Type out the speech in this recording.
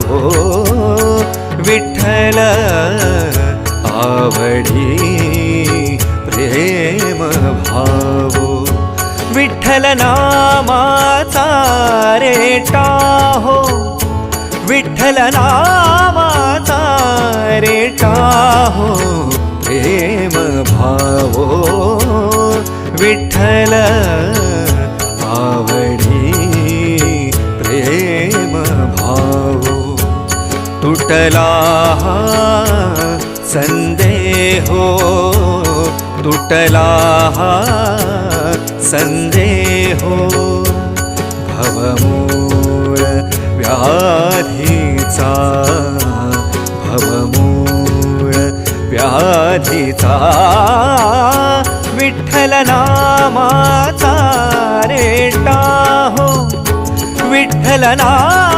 भावो विठ्ठल आवडी प्रेम भावो विठ्ठल नामाचा रेटा हो विठ्ठल नामाचा रेटा हो प्रेम भावो विठ्ठल आवडी प्रेम भावो तुटला संदेहो तुटला संदेहो भवमूळ व्याधीचा भवमूळ व्याधीचा विठ्ठल नामाचा रेटा हो विठ्ठल नाम